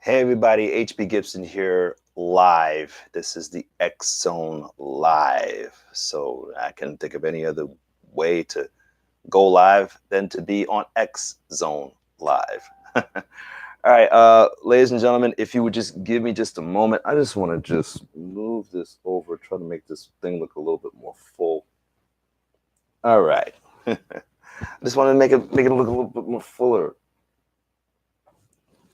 Hey everybody, HB Gibson here live. This is the XONE live. So I can think of any other way to go live than to be on XZone live. All right, ladies and gentlemen, if you would just give me just a moment, I just want to just move this over, try to make this thing look a little bit more full. All right. I just want to make it look a little bit more fuller.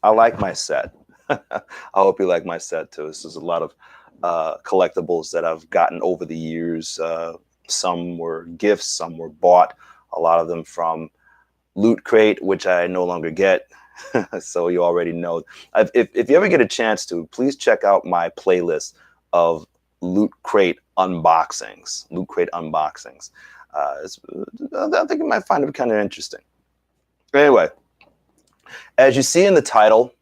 I like my set. I hope you like my set too. This is a lot of collectibles that I've gotten over the years. Some were gifts, some were bought. A lot of them from Loot Crate, which I no longer get. So you already know. If you ever get a chance to, please check out my playlist of Loot Crate unboxings. Loot Crate unboxings. I think you might find it kind of interesting. Anyway, as you see in the title,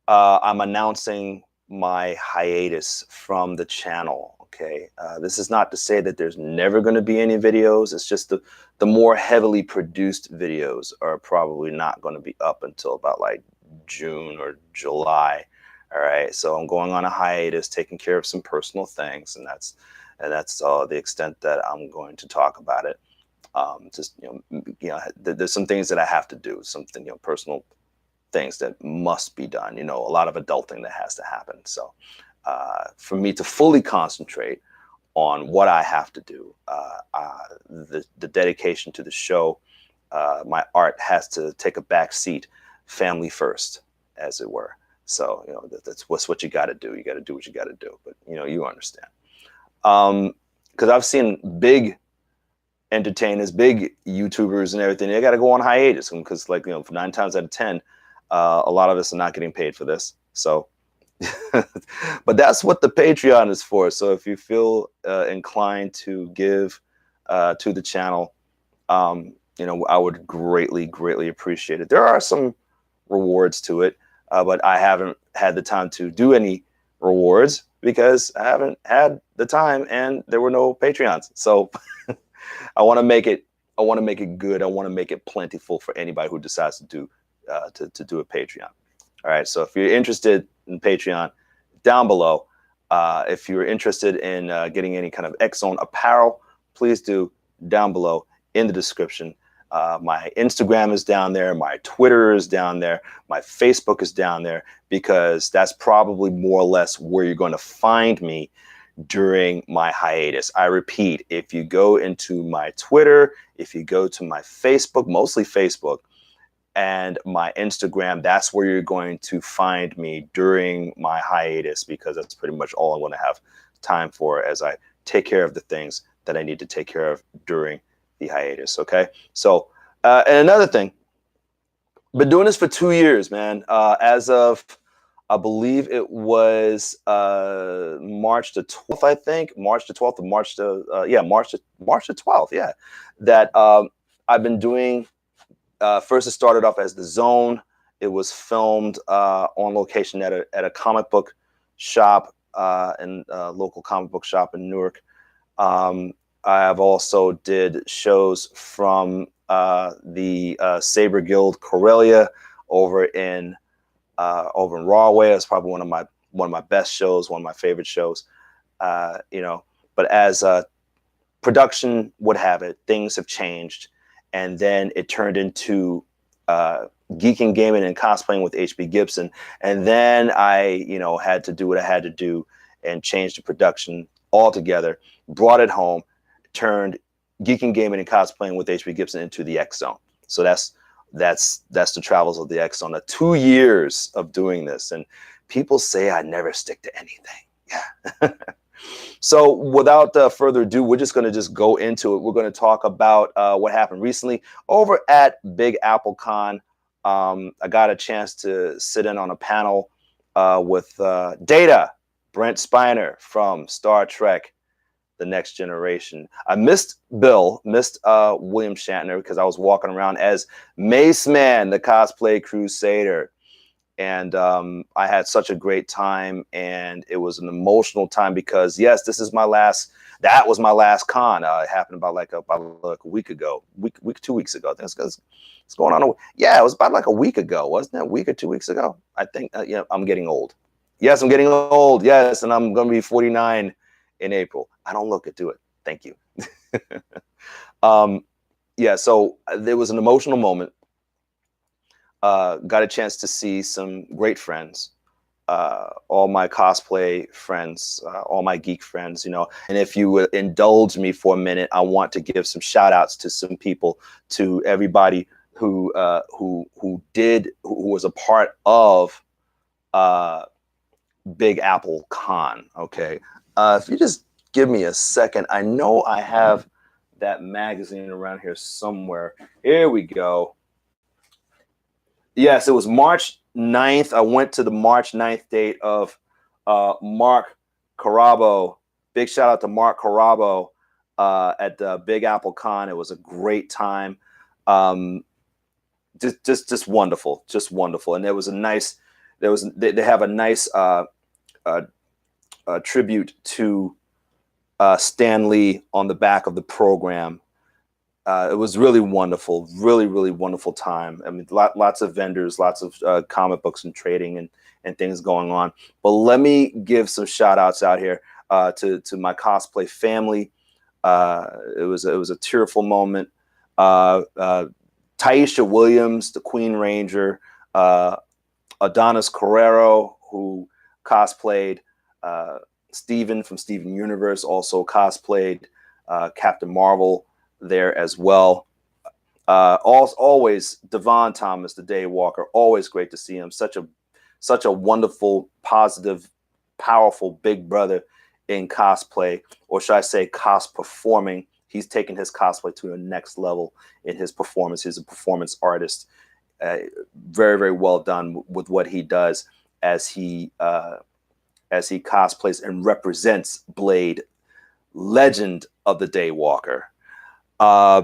I'm announcing my hiatus from the channel. Okay, this is not to say that there's never going to be any videos. It's just the more heavily produced videos are probably not going to be up until about like June or July. All right, so I'm going on a hiatus, taking care of some personal things, and that's the extent that I'm going to talk about it. Just there's some things that I have to do, something personal things that must be done, a lot of adulting that has to happen. So for me to fully concentrate on what I have to do, the dedication to the show, my art has to take a back seat, family first, as it were. So, that's what you got to do. You got to do what you got to do. But, you understand. Because I've seen big entertainers, big YouTubers and everything, they got to go on hiatus because, like, 9 times out of 10, a lot of us are not getting paid for this. So, but that's what the Patreon is for. So if you feel inclined to give to the channel, I would greatly appreciate it. There are some rewards to it, but I haven't had the time to do any rewards because I haven't had the time and there were no Patreons. So I want to make it good. I want to make it plentiful for anybody who decides to do a Patreon. All right, so if you're interested in Patreon, down below. If you're interested in getting any kind of XONE apparel, please do, down below in the description. My Instagram is down there, my Twitter is down there, my Facebook is down there, because that's probably more or less where you're going to find me during my hiatus. I repeat, if you go into my Twitter, if you go to my Facebook, mostly Facebook, and my Instagram, that's where you're going to find me during my hiatus, because that's pretty much all I'm going to have time for as I take care of the things that I need to take care of during the hiatus. Okay. So, and another thing, been doing this for 2 years, man. As of, I believe it was March the 12th, I think. March the 12th or March the 12th. Yeah. That I've been doing. First, it started off as The Zone. It was filmed on location at a comic book shop, and local comic book shop in Newark. I have also did shows from the Saber Guild Corellia over in Rahway. It's probably one of my best shows, one of my favorite shows. But as production would have it, things have changed. And then it turned into geeking, gaming, and cosplaying with HB Gibson. And then I, had to do what I had to do and change the production altogether, brought it home, turned geeking, gaming, and cosplaying with HB Gibson into the XONE. So that's the travels of the XONE. 2 years of doing this. And people say I never stick to anything. Yeah. So without further ado, we're just going to go into it. We're going to talk about what happened recently over at Big Apple Con. I got a chance to sit in on a panel with Data, Brent Spiner from Star Trek, The Next Generation. I missed William Shatner because I was walking around as Mace Man, the cosplay crusader. And I had such a great time, and it was an emotional time because, yes, this is my last That was my last con. It happened about like a week ago, 2 weeks ago. I think it's going on. Yeah, it was about like a week ago, wasn't it? A week or 2 weeks ago. I think. Yeah, I'm getting old. Yes, I'm getting old. Yes, and I'm going to be 49 in April. I don't look it. Do it. Thank you. Yeah. So there was an emotional moment. Got a chance to see some great friends. All my cosplay friends, all my geek friends, and if you would indulge me for a minute, I want to give some shout outs to some people, to everybody who was a part of Big Apple Con. Okay. If you just give me a second, I know I have that magazine around here somewhere. Here we go. Yes, it was March 9th. I went to the March 9th date of Mark Carabo. Big shout out to Mark Carabo at Big Apple Con. It was a great time. Just wonderful, just wonderful. And there was a nice, they have a nice tribute to Stan Lee on the back of the program. It was really wonderful, really, really wonderful time. I mean, lots of vendors, lots of comic books and trading and things going on. But let me give some shout outs out here to my cosplay family. It was a tearful moment. Taisha Williams, the Queen Ranger, Adonis Carrero, who cosplayed Steven from Steven Universe, also cosplayed Captain Marvel there as well. Always Devon Thomas, the Daywalker, always great to see him. Such a wonderful, positive, powerful big brother in cosplay, or should I say performing. He's taken his cosplay to the next level in his performance. He's a performance artist. Very, very well done with what he does as he cosplays and represents Blade, legend of the Daywalker.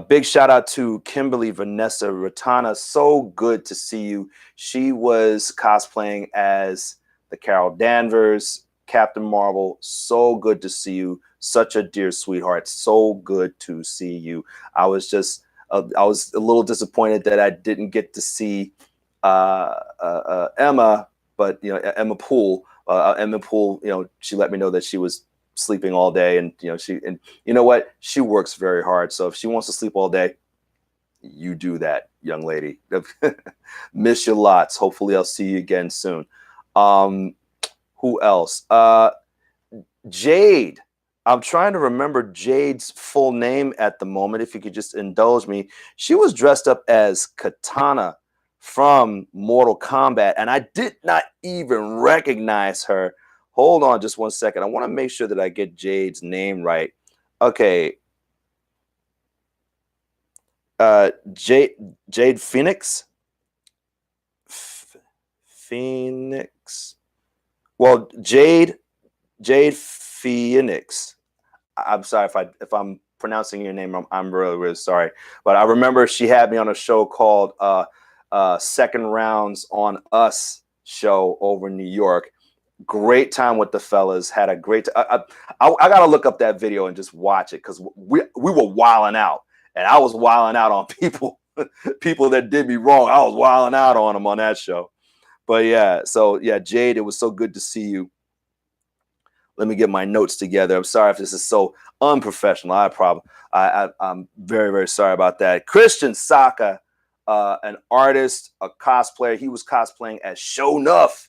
Big shout out to Kimberly Vanessa Ratana. So good to see you. She was cosplaying as the Carol Danvers, Captain Marvel. So good to see you. Such a dear sweetheart. So good to see you. I was a little disappointed that I didn't get to see Emma, but Emma Poole. Emma Poole, she let me know that she was sleeping all day, and you know what, she works very hard, so if she wants to sleep all day, you do that, young lady. Miss you lots. Hopefully I'll see you again soon. Who else? Jade. I'm trying to remember Jade's full name at the moment. If you could just indulge me. She was dressed up as Katana from Mortal Kombat, and I did not even recognize her. Hold on just one second. I want to make sure that I get Jade's name right. Okay. Jade Phoenix? Phoenix. Well, Jade Phoenix. I'm sorry if I'm pronouncing your name wrong. I'm really, really sorry. But I remember she had me on a show called Second Rounds on Us show over in New York. Great time with the fellas. Had a great I gotta look up that video and just watch it, because we were wilding out, and I was wilding out on people that did me wrong. I was wilding out on them on that show. But yeah, so yeah, Jade, it was so good to see you. Let me get my notes together. I'm sorry if this is so unprofessional. I'm very, very sorry about that. Christian Saka, an artist, a cosplayer. He was cosplaying as Shonuff.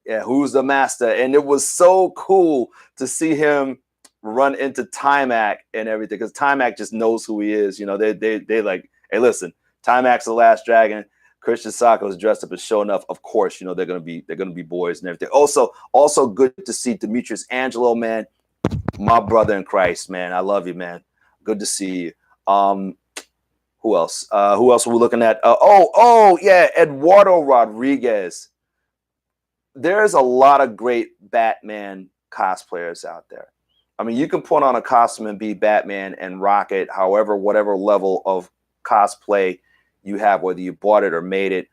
Yeah, who's the master? And it was so cool to see him run into Timac and everything, because Timac just knows who he is. They like, hey, listen, Timac's the last dragon. Christian Saka was dressed up as Shonuff. Of course, they're gonna be boys and everything. Also good to see Demetrius Angelo, man, my brother in Christ, man. I love you, man. Good to see you. Who else? Who else are we looking at? Yeah, Eduardo Rodriguez. There's a lot of great Batman cosplayers out there. I mean, you can put on a costume and be Batman and rock it, whatever level of cosplay you have, whether you bought it or made it.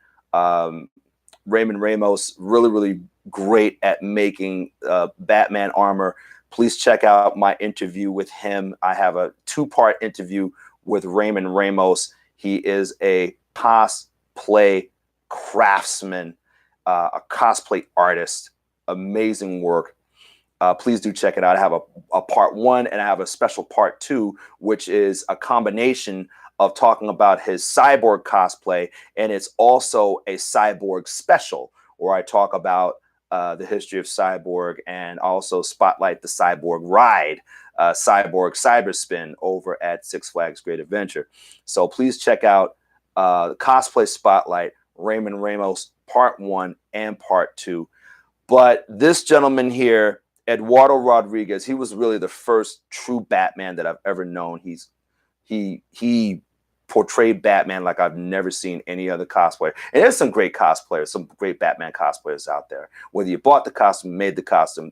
Raymond Ramos, really, really great at making Batman armor Please check out my interview with him. I have a 2-part interview with Raymond Ramos. He is a cosplay craftsman, a cosplay artist, amazing work. Please do check it out. I have a part 1 and I have a special part 2, which is a combination of talking about his cyborg cosplay, and it's also a cyborg special where I talk about the history of cyborg and also spotlight the cyborg ride, cyborg cyberspin over at Six Flags Great Adventure. So please check out the Cosplay Spotlight, Raymond Ramos, part 1 and part 2. But this gentleman here, Eduardo Rodriguez, he was really the first true Batman that I've ever known. He portrayed Batman like I've never seen any other cosplayer. And there's some great cosplayers, some great Batman cosplayers out there. Whether you bought the costume, made the costume,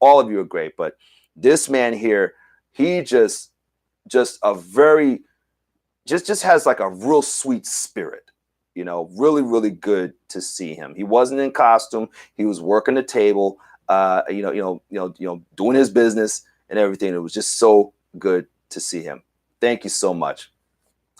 all of you are great. But this man here, he just has like a real sweet spirit. You know, really, really good to see him. He wasn't in costume. He was working the table, doing his business and everything. It was just so good to see him. Thank you so much.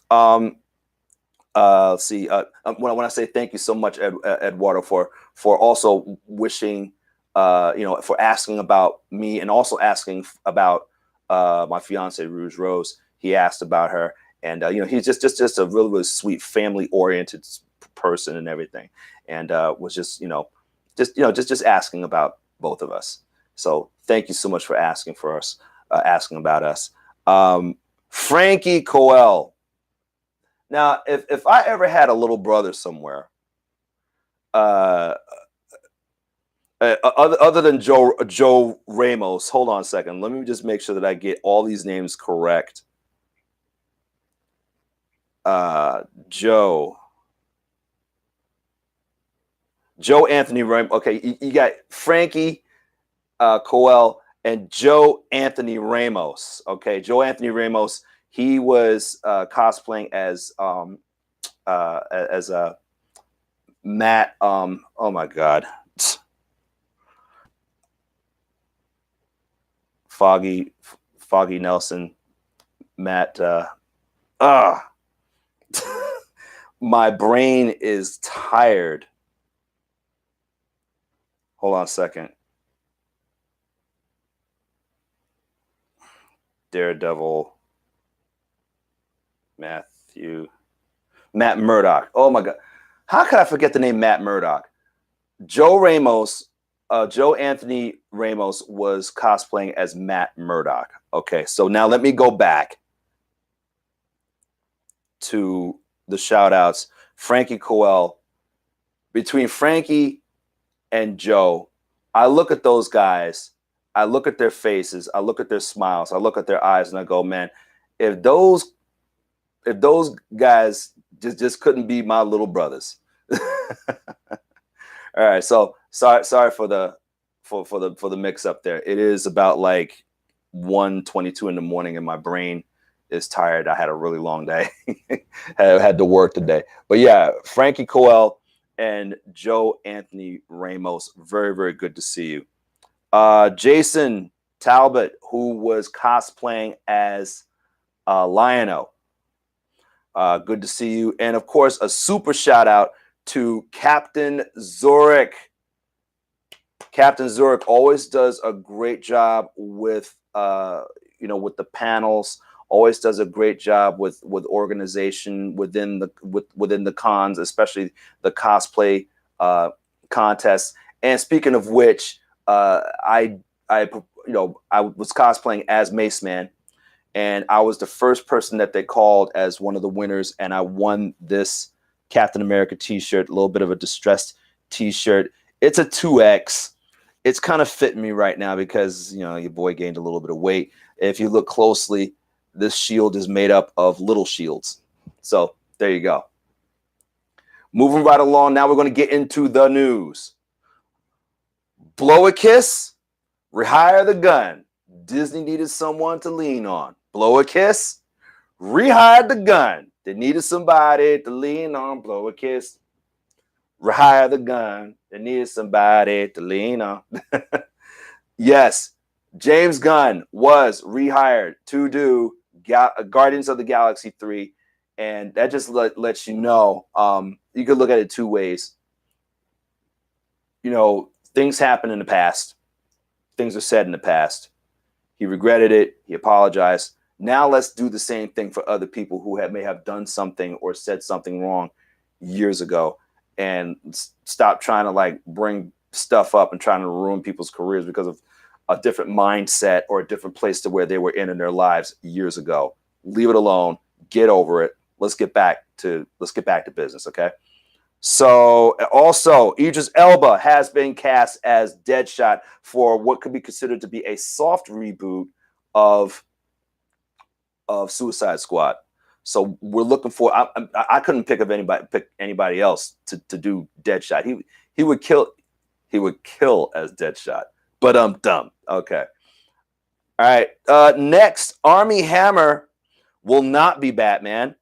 Let's see. When I say thank you so much, Eduardo, for also wishing, for asking about me and also asking about my fiance Rouge Rose. He asked about her, and he's just a really, really sweet, family-oriented person and everything, and was just asking about both of us. So thank you so much for asking about us. Frankie Coel. Now, if I ever had a little brother somewhere, other than Joe Ramos, hold on a second. Let me just make sure that I get all these names correct. Joe Anthony Ramos. Okay, you got Frankie Coel and Joe Anthony Ramos. Okay, Joe Anthony Ramos. He was cosplaying as Matt. Oh my God, Foggy Nelson, Matt. My brain is tired. Hold on a second. Daredevil. Matt Murdock. Oh my God. How could I forget the name Matt Murdock? Joe Anthony Ramos was cosplaying as Matt Murdock. Okay, so now let me go back to the shout outs. Frankie Coel. Between Frankie and Joe, I look at those guys, I look at their faces, I look at their smiles, I look at their eyes, and I go, man, if those guys just couldn't be my little brothers. All right, so sorry for the mix up there. It is about like 1:22 in the morning and my brain is tired. I had a really long day. had to work today. But yeah, Frankie Coel and Joe Anthony Ramos, very, very good to see you. Jason Talbot, who was cosplaying as Lion-O. Good to see you. And of course, a super shout out to Captain Zurich. Captain Zurich always does a great job with with the panels. Always does a great job with organization within the cons, especially the cosplay contests. And speaking of which, I was cosplaying as Mace Man. And I was the first person that they called as one of the winners. And I won this Captain America t-shirt, a little bit of a distressed t-shirt. It's a 2X. It's kind of fitting me right now because, your boy gained a little bit of weight. If you look closely, this shield is made up of little shields. So there you go. Moving right along. Now we're going to get into the news. Blow a kiss, rehire the Gunnn. Disney needed someone to lean on. Blow a kiss, rehire the Gunnn. They needed somebody to lean on. Blow a kiss, rehire the Gunnn. They needed somebody to lean on. Yes, James Gunn was rehired to do Guardians of the Galaxy 3. And that just lets you know, you could look at it two ways. You know, things happen in the past. Things are said in the past. He regretted it. He apologized. Now let's do the same thing for other people who may have done something or said something wrong years ago, and stop trying to like bring stuff up and trying to ruin people's careers because of a different mindset or a different place to where they were in their lives years ago. Leave it alone. Get over it. Let's get back to business, okay? So also, Idris Elba has been cast as Deadshot for what could be considered to be a soft reboot of Suicide Squad. So we're looking for. I couldn't pick anybody else to do Deadshot. He would kill as Deadshot. But dumb. Okay. All right. Next, Armie Hammer will not be Batman.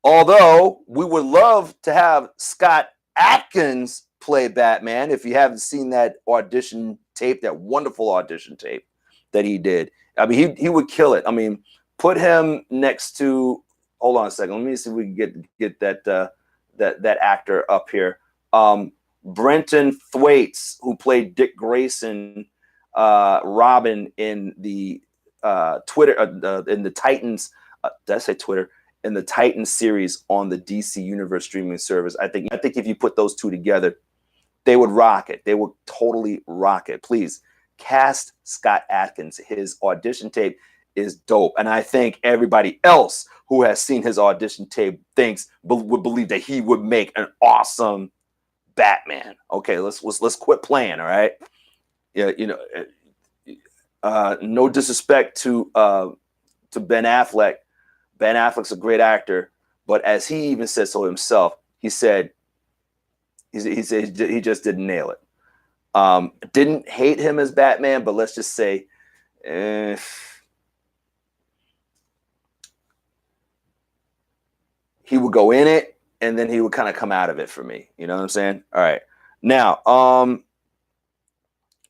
Although we would love to have Scott Adkins play Batman. If you haven't seen that audition tape, that wonderful audition tape that he did, I mean, he would kill it. I mean, put him next to. Hold on a second. Let me see if we can get that actor up here. Brenton Thwaites, who played Dick Grayson, Robin in the Twitter in the Titans. Did I say Twitter? In the Titans series on the DC Universe streaming service. I think if you put those two together, they would rock it. They would totally rock it. Please cast Scott Adkins. His audition tape is dope, and I think everybody else who has seen his audition tape would believe that he would make an awesome Batman. Okay, let's quit playing. All right, yeah, you know, no disrespect to Ben Affleck. Ben Affleck's a great actor, but as he even said so himself, he said he just didn't nail it. Didn't hate him as Batman, but let's just say he would go in it and then he would kind of come out of it for me. You know what I'm saying? All right. Now,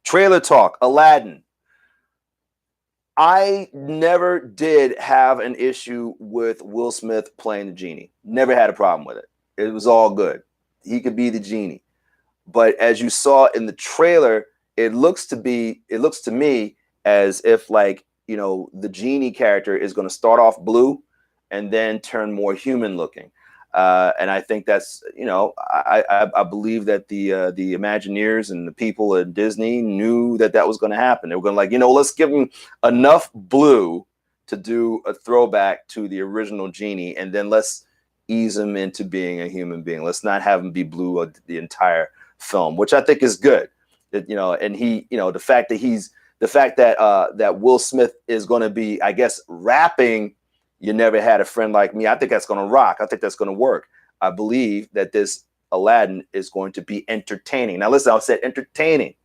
trailer talk, Aladdin. I never did have an issue with Will Smith playing the genie. Never had a problem with it. It was all good. He could be the genie. But as you saw in the trailer, it looks to me as if, like, you know, the genie character is going to start off blue and then turn more human looking. And I think that's, you know, I believe that the Imagineers and the people at Disney knew that was going to happen. They were going to, like, you know, let's give him enough blue to do a throwback to the original genie, and then let's ease him into being a human being. Let's not have him be blue the entire film, which I think is good. You know, and he, you know, the fact that Will Smith is going to be, I guess, rapping "You Never Had a Friend Like Me," I think that's going to rock. I think that's going to work. I believe that this Aladdin is going to be entertaining. Now, listen, I said entertaining.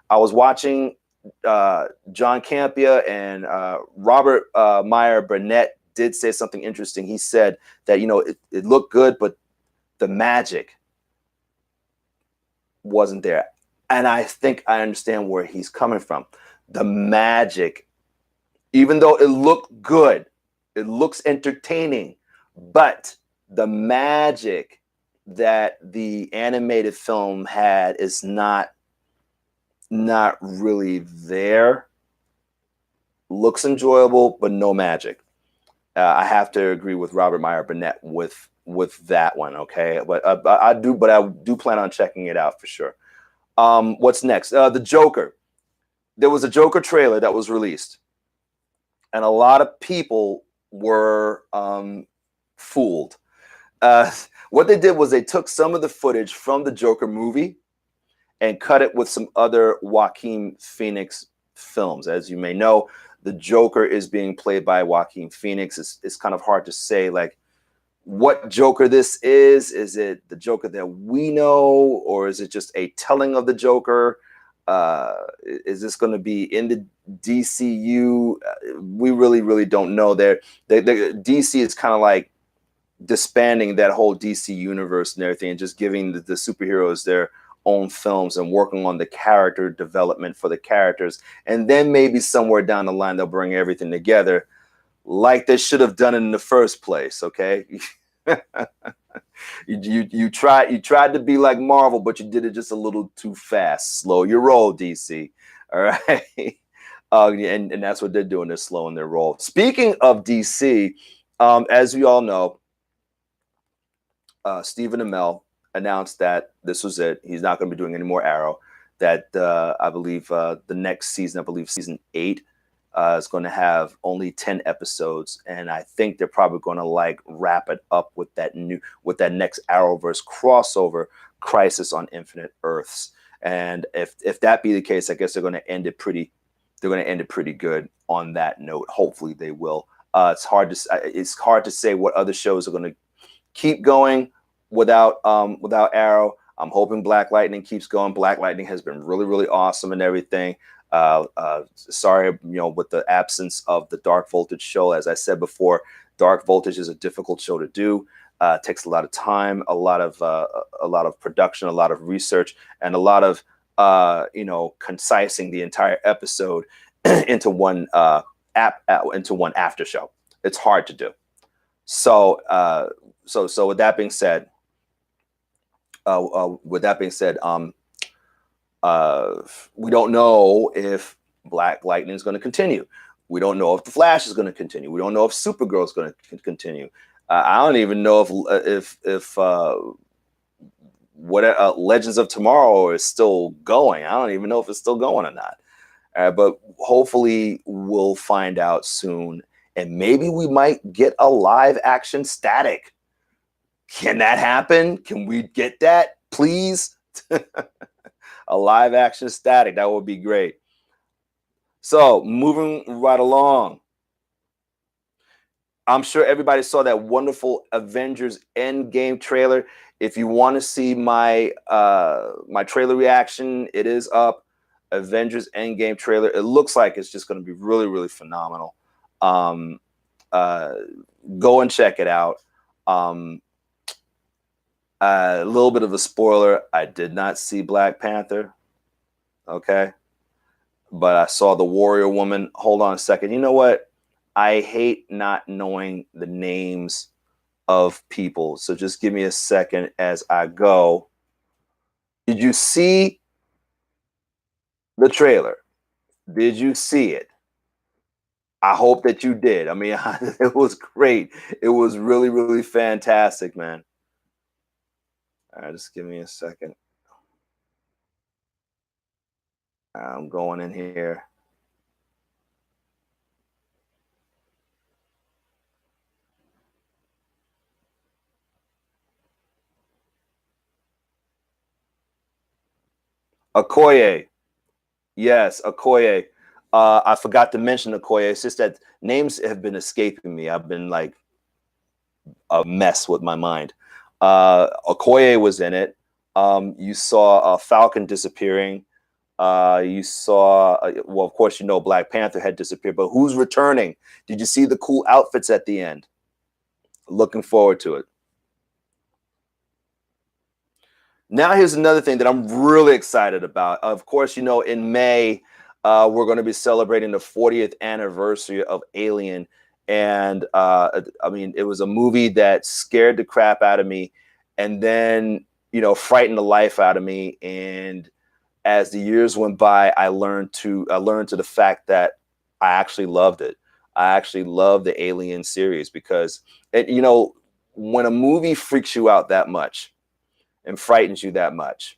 I was watching John Campea and Robert Meyer Burnett did say something interesting. He said that, you know, it looked good, but the magic wasn't there. And I think I understand where he's coming from. The magic, even though it looked good, it looks entertaining, but the magic that the animated film had is not really there. Looks enjoyable, but no magic. I have to agree with Robert Meyer Burnett with that one. Okay, but I do plan on checking it out for sure. What's next? The Joker. There was a Joker trailer that was released, and a lot of people were fooled. What they did was they took some of the footage from the Joker movie and cut it with some other Joaquin Phoenix films. As you may know, the Joker is being played by Joaquin Phoenix. It's kind of hard to say, like, what Joker this is. Is it the Joker that we know, or is it just a telling of the Joker? Is this going to be in the DCU? We really don't know. The DC is kind of like disbanding that whole DC universe and everything, and just giving the superheroes their own films and working on the character development for the characters. And then maybe somewhere down the line, they'll bring everything together like they should have done it in the first place. Okay. You tried to be like Marvel, but you did it just a little too fast. Slow your roll, DC. All right. And that's what they're doing. They're slowing their roll. Speaking of DC, as we all know, Stephen Amell announced that this was it. He's not going to be doing any more Arrow. That I believe the next season, I believe season 8, is going to have only 10 episodes, and I think they're probably going to like wrap it up with that next Arrowverse crossover, Crisis on Infinite Earths. And if that be the case, I guess they're going to end it pretty. They're going to end it pretty good on that note. Hopefully, they will. It's hard to say what other shows are going to keep going without Arrow. I'm hoping Black Lightning keeps going. Black Lightning has been really, really awesome and everything. Sorry, with the absence of the Dark Voltage show. As I said before, Dark Voltage is a difficult show to do. It takes a lot of time, a lot of production, a lot of research, and a lot of concising the entire episode into one after show. It's hard to do. So with that being said, we don't know if Black Lightning is going to continue. We don't know if the Flash is going to continue. We don't know if Supergirl is going to continue. I don't even know if Legends of Tomorrow is still going. I don't even know if it's still going or not. But hopefully we'll find out soon, and maybe we might get a live action Static. Can that happen? Can we get that, please? A live action Static, that would be great. So moving right along, I'm sure everybody saw that wonderful Avengers Endgame trailer. If you want to see my my trailer reaction, it is up. Avengers Endgame trailer. It looks like it's just going to be really, really phenomenal. Go and check it out. A little bit of a spoiler. I did not see Black Panther. Okay. But I saw the Warrior Woman. Hold on a second. You know what? I hate not knowing the names of people. So just give me a second as I go. Did you see the trailer? Did you see it? I hope that you did. I mean, it was great. It was really, really fantastic, man. All right, just give me a second. I'm going in here. Okoye. Yes, Okoye. I forgot to mention Okoye. It's just that names have been escaping me. I've been like a mess with my mind. Okoye was in it. You saw Falcon disappearing. You saw, well, of course, Black Panther had disappeared, but who's returning? Did you see the cool outfits at the end? Looking forward to it. Now, here's another thing that I'm really excited about. Of course, in May, we're going to be celebrating the 40th anniversary of Alien. And I mean, it was a movie that scared the crap out of me and then, frightened the life out of me. And as the years went by, I learned to the fact that I actually loved it. I actually love the Alien series because, when a movie freaks you out that much and frightens you that much,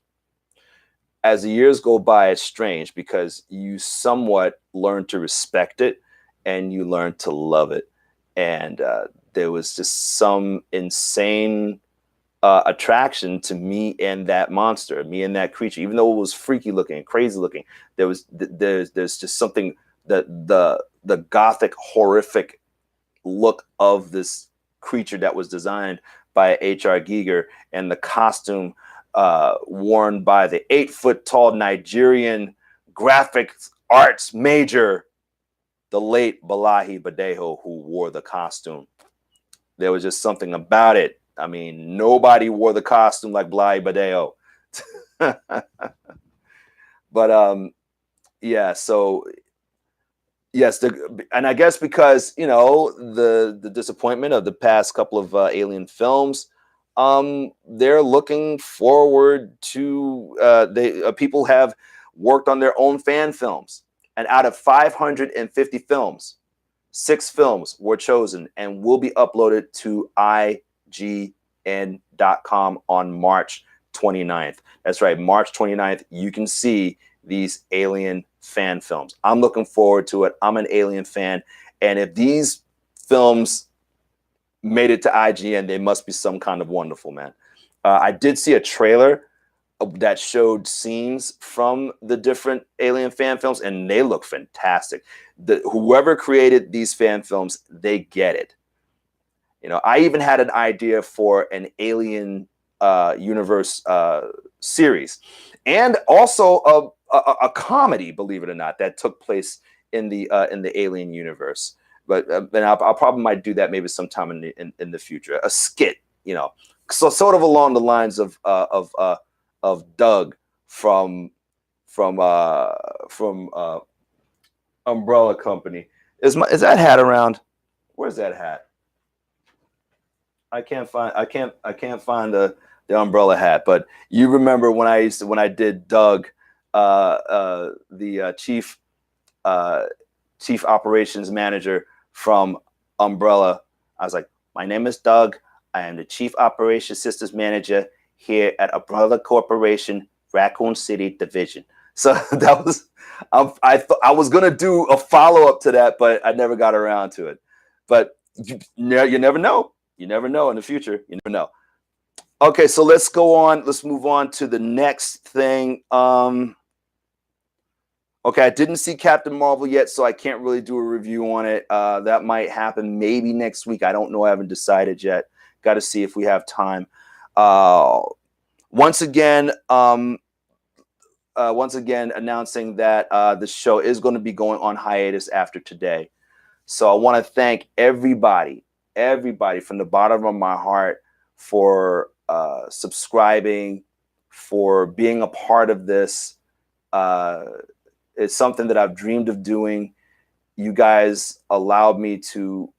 as the years go by, it's strange because you somewhat learn to respect it and you learn to love it. And there was just some insane attraction to me and that monster, me and that creature, even though it was freaky looking and crazy looking. There's just something that the gothic, horrific look of this creature that was designed by H.R. Giger and the costume worn by the 8-foot-tall Nigerian graphics arts major, the late Balaji Badejo, who wore the costume. There was just something about it. I mean, nobody wore the costume like Balaji Badejo. But yeah, so yes, and I guess because the disappointment of the past couple of Alien films, they're looking forward to they people have worked on their own fan films, and out of 550 films, 6 films were chosen and will be uploaded to IGN.com on March 29th. That's right, March 29th. You can see these Alien fan films. I'm looking forward to it. I'm an Alien fan. And if these films made it to IGN, they must be some kind of wonderful, man. I did see a trailer that showed scenes from the different Alien fan films, and they look fantastic. Whoever created these fan films, they get it. I even had an idea for an Alien universe series, and also a comedy, believe it or not, that took place in the Alien universe. But and I'll probably might do that maybe sometime in the future. A skit, so sort of along the lines of Doug from Umbrella Company. Is that hat around? Where's that hat? I can't find the umbrella hat. But you remember when I did Doug, the chief operations manager from Umbrella. I was like, my name is Doug. I am the chief operations systems manager here at Umbrella Corporation, Raccoon City Division. So that was, I thought I was gonna do a follow up to that, but I never got around to it. But you never know. You never know in the future. You never know. Okay, so let's go on. Let's move on to the next thing. Okay, I didn't see Captain Marvel yet, so I can't really do a review on it. That might happen maybe next week. I don't know. I haven't decided yet. Got to see if we have time. Once again, announcing that the show is going to be going on hiatus after today. So I want to thank everybody from the bottom of my heart for subscribing, for being a part of this. It's something that I've dreamed of doing. You guys allowed me to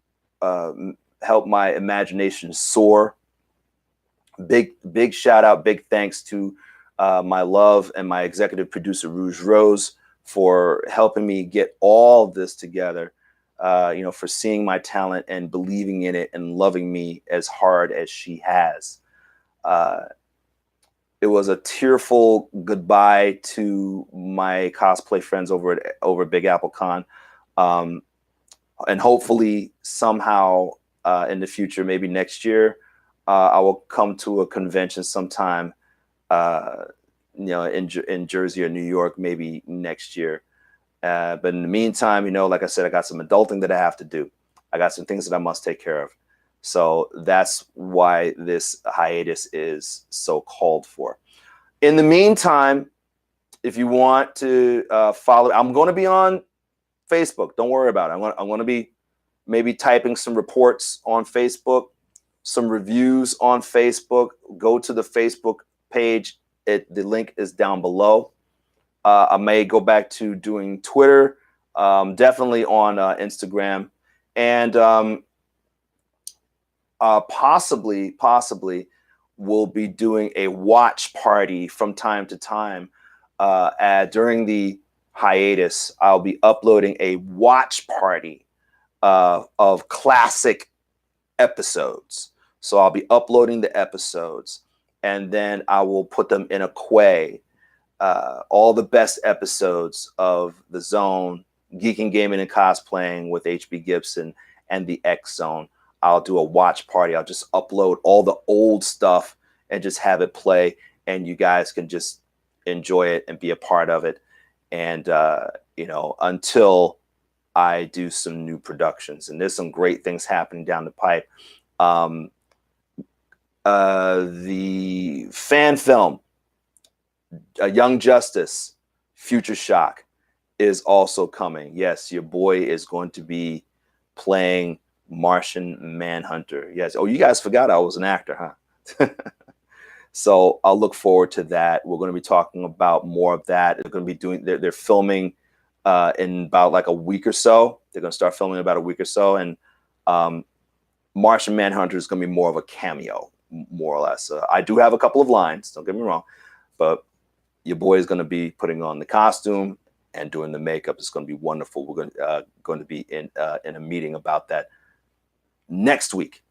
help my imagination soar. Big shout out, big thanks to my love and my executive producer, Rouge Rose, for helping me get all this together. For seeing my talent and believing in it and loving me as hard as she has. It was a tearful goodbye to my cosplay friends over Big Apple Con. And hopefully somehow in the future, maybe next year, I will come to a convention sometime, in Jersey or New York, maybe next year. But in the meantime, like I said, I got some adulting that I have to do. I got some things that I must take care of. So that's why this hiatus is so called for. In the meantime, if you want to follow, I'm going to be on Facebook. Don't worry about it. I'm going to be maybe typing some reports on Facebook, some reviews on Facebook. Go to the Facebook page. The link is down below. I may go back to doing Twitter, definitely on Instagram, and possibly we'll be doing a watch party from time to time. During the hiatus, I'll be uploading a watch party of classic episodes. So I'll be uploading the episodes, and then I will put them in a quay. All the best episodes of The Zone, Geeking, Gaming, and Cosplaying with HB Gibson and the X Zone. I'll do a watch party. I'll just upload all the old stuff and just have it play, and you guys can just enjoy it and be a part of it. And, until I do some new productions, and there's some great things happening down the pipe. The fan film, Young Justice, Future Shock, is also coming. Yes, your boy is going to be playing Martian Manhunter. Yes. Oh, you guys forgot I was an actor, huh? So I'll look forward to that. We're going to be talking about more of that. They're going to be doing, they're filming in about like a week or so. They're going to start filming in about a week or so. And Martian Manhunter is going to be more of a cameo, more or less. I do have a couple of lines, don't get me wrong, but your boy is going to be putting on the costume and doing the makeup. It's going to be wonderful. We're going to be in a meeting about that next week.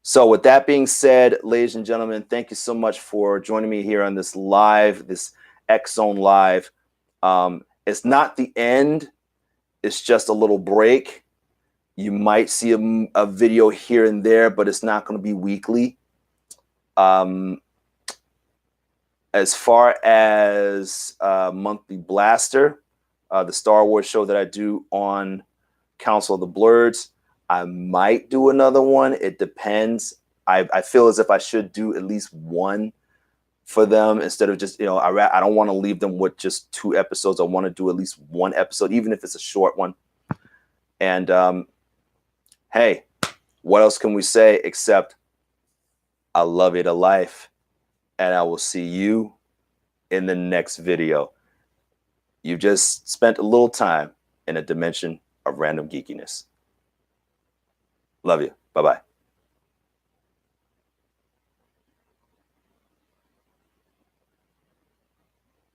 So with that being said, ladies and gentlemen, thank you so much for joining me here on this live, this XZone live. It's not the end. It's just a little break. You might see a video here and there, but it's not going to be weekly. As far as Monthly Blaster, the Star Wars show that I do on Council of the Blurs, I might do another one. It depends. I feel as if I should do at least one for them instead of just, I don't want to leave them with just 2 episodes. I want to do at least 1 episode, even if it's a short one. And hey, what else can we say except I love you to life, and I will see you in the next video. You just spent a little time in a dimension of random geekiness. Love you. Bye-bye.